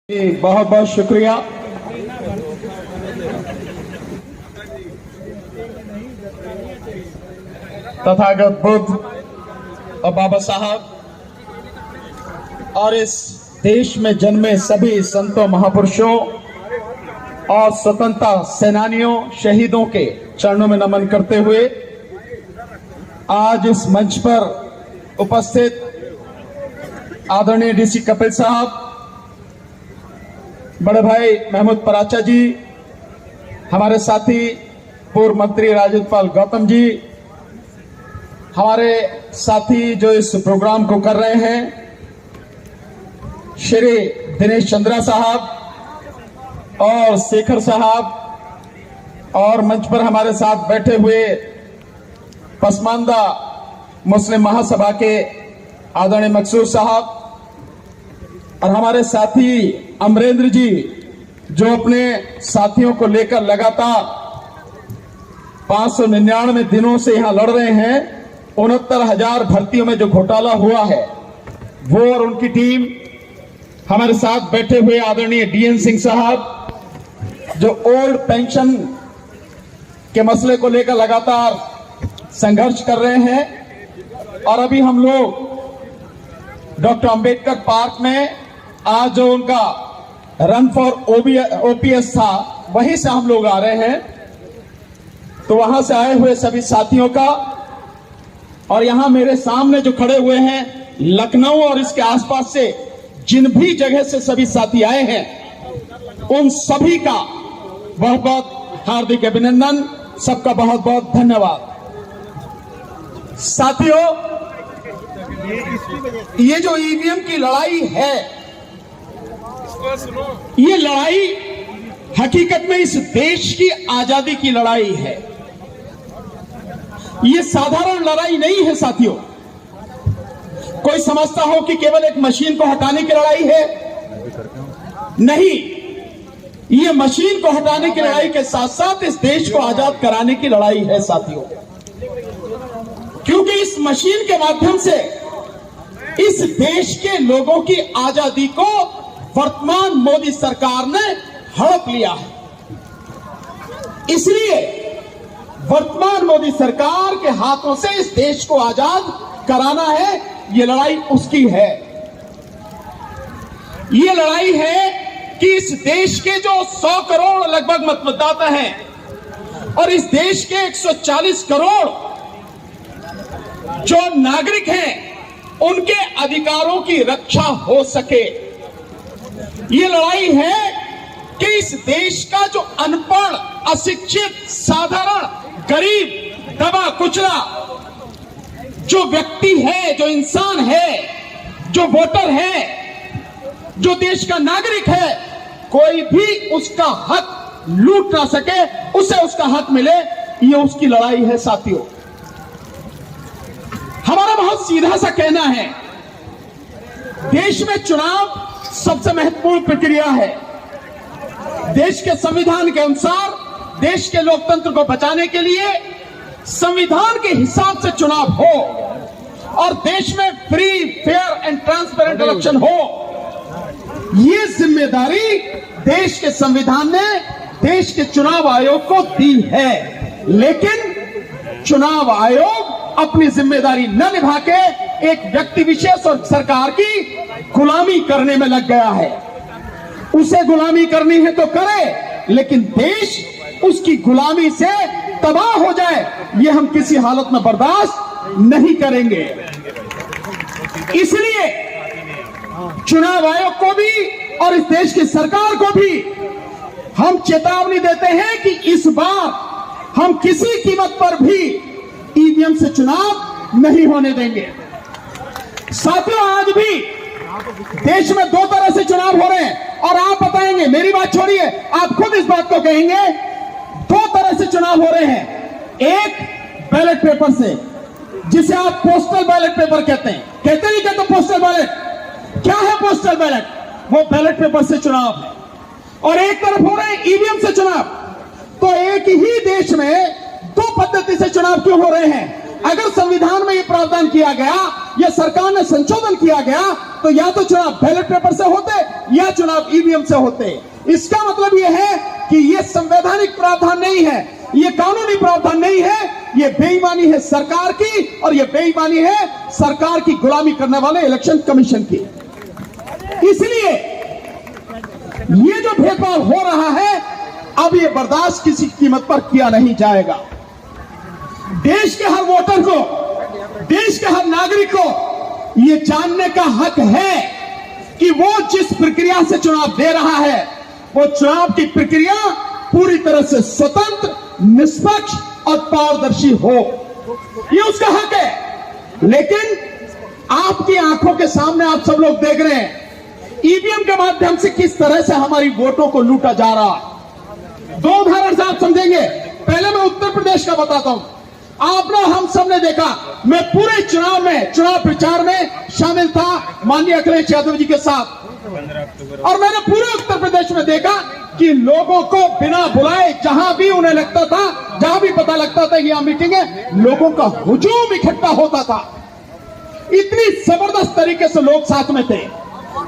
बहुत बहुत शुक्रिया। तथागत बुद्ध और बाबा साहब और इस देश में जन्मे सभी संतों, महापुरुषों और स्वतंत्रता सेनानियों, शहीदों के चरणों में नमन करते हुए आज इस मंच पर उपस्थित आदरणीय डीसी कपिल साहब, बड़े भाई महमूद पराचा जी, हमारे साथी पूर्व मंत्री राजेंद्र गौतम जी, हमारे साथी जो इस प्रोग्राम को कर रहे हैं, श्री दिनेश चंद्रा साहब और शेखर साहब, और मंच पर हमारे साथ बैठे हुए पसमानदा मुस्लिम महासभा के आदरणीय मकसूद साहब और हमारे साथी अमरेंद्र जी, जो अपने साथियों को लेकर लगातार 599 दिनों से यहां लड़ रहे हैं। 69,000 भर्तियों में जो घोटाला हुआ है वो और उनकी टीम, हमारे साथ बैठे हुए आदरणीय डीएन सिंह साहब, जो ओल्ड पेंशन के मसले को लेकर लगातार संघर्ष कर रहे हैं। और अभी हम लोग डॉक्टर अंबेडकर पार्क में आज जो उनका रन फॉर ओपीएस था, वहीं से हम लोग आ रहे हैं। तो वहां से आए हुए सभी साथियों का, और यहां मेरे सामने जो खड़े हुए हैं लखनऊ और इसके आसपास से जिन भी जगह से सभी साथी आए हैं, उन सभी का बहुत बहुत हार्दिक अभिनंदन, सबका बहुत बहुत धन्यवाद। साथियों, ये जो ईवीएम की लड़ाई है, ये लड़ाई हकीकत में इस देश की आजादी की लड़ाई है। ये साधारण लड़ाई नहीं है साथियों। कोई समझता हो कि केवल एक मशीन को हटाने की लड़ाई है, नहीं, ये मशीन को हटाने की लड़ाई के साथ साथ इस देश को आजाद कराने की लड़ाई है साथियों। क्योंकि इस मशीन के माध्यम से इस देश के लोगों की आजादी को वर्तमान मोदी सरकार ने हड़प लिया है। इसलिए वर्तमान मोदी सरकार के हाथों से इस देश को आजाद कराना है। ये लड़ाई उसकी है। ये लड़ाई है कि इस देश के जो 100 करोड़ लगभग मतदाता हैं और इस देश के 140 करोड़ जो नागरिक हैं, उनके अधिकारों की रक्षा हो सके। ये लड़ाई है कि इस देश का जो अनपढ़, अशिक्षित, साधारण, गरीब, दबा कुचला जो व्यक्ति है, जो इंसान है, जो वोटर है, जो देश का नागरिक है, कोई भी उसका हक लूट ना सके, उसे उसका हक मिले। ये उसकी लड़ाई है साथियों। हमारा बहुत सीधा सा कहना है, देश में चुनाव सबसे महत्वपूर्ण प्रक्रिया है। देश के संविधान के अनुसार देश के लोकतंत्र को बचाने के लिए संविधान के हिसाब से चुनाव हो और देश में free, fair and transparent election हो। ये जिम्मेदारी देश के संविधान ने देश के चुनाव आयोग को दी है। लेकिन चुनाव आयोग अपनी जिम्मेदारी न निभा के एक व्यक्ति विशेष और सरकार की गुलामी करने में लग गया है। उसे गुलामी करनी है तो करे, लेकिन देश उसकी गुलामी से तबाह हो जाए, ये हम किसी हालत में बर्दाश्त नहीं करेंगे। इसलिए चुनाव आयोग को भी और इस देश की सरकार को भी हम चेतावनी देते हैं कि इस बार हम किसी कीमत पर भी ईवीएम से चुनाव नहीं होने देंगे। साथियों, आज भी देश में 2 तरह से चुनाव हो रहे हैं और आप बताएंगे, मेरी बात छोड़िए, आप खुद इस बात को कहेंगे। 2 तरह से चुनाव हो रहे हैं। एक बैलेट पेपर से, जिसे आप पोस्टल बैलेट पेपर कहते हैं। कहते नहीं कहते पोस्टल बैलेट? क्या है पोस्टल बैलेट? वो बैलेट पेपर से चुनाव है। और एक तरफ हो रहे हैं ईवीएम से चुनाव। तो एक ही देश में 2 पद्धति से चुनाव क्यों हो रहे हैं? अगर संविधान में यह प्रावधान किया गया यह सरकार ने संशोधन किया गया तो या तो चुनाव बैलेट पेपर से होते या चुनाव ईवीएम से होते। इसका मतलब यह है कि यह संवैधानिक प्रावधान नहीं है, यह कानूनी प्रावधान नहीं है, यह बेईमानी है सरकार की और यह बेईमानी है सरकार की गुलामी करने वाले इलेक्शन कमीशन की। इसलिए यह जो भेदभाव हो रहा है अब यह बर्दाश्त किसी कीमत पर किया नहीं जाएगा। देश के हर वोटर को, देश के हर नागरिक को यह जानने का हक है कि वो जिस प्रक्रिया से चुनाव दे रहा है वो चुनाव की प्रक्रिया पूरी तरह से स्वतंत्र, निष्पक्ष और पारदर्शी हो, ये उसका हक है। लेकिन आपकी आंखों के सामने आप सब लोग देख रहे हैं ईवीएम के माध्यम से किस तरह से हमारी वोटों को लूटा जा रहा। दो उदाहरण से आप समझेंगे। पहले मैं उत्तर प्रदेश का बताता हूं। आपने हम सबने देखा, मैं पूरे चुनाव में, चुनाव प्रचार में शामिल था माननीय अखिलेश यादव जी के साथ, और मैंने पूरे उत्तर प्रदेश में देखा कि लोगों को बिना बुलाए जहां भी उन्हें लगता था, जहां भी पता लगता था कि यहां मीटिंग है, लोगों का हुजूम इकट्ठा होता था। इतनी जबरदस्त तरीके से लोग साथ में थे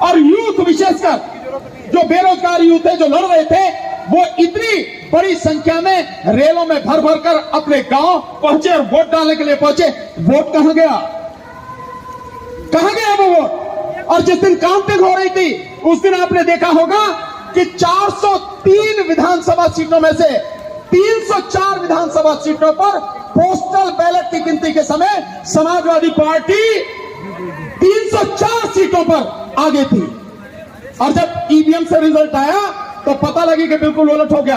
और यूथ, विशेषकर जो बेरोजगार यूथ है जो लड़ रहे थे, वो इतनी बड़ी संख्या में रेलों में भर भर कर अपने गांव पहुंचे और वोट डालने के लिए पहुंचे। वोट कहां गया? कहां गया वो वोट? और जिस दिन काउंटिंग हो रही थी उस दिन आपने देखा होगा कि 403 विधानसभा सीटों में से 304 विधानसभा सीटों पर पोस्टल बैलेट की गिनती के समय समाजवादी पार्टी 304 सीटों पर आगे थी। और जब ईवीएम से रिजल्ट आया तो पता लगी कि बिल्कुल उलट हो गया।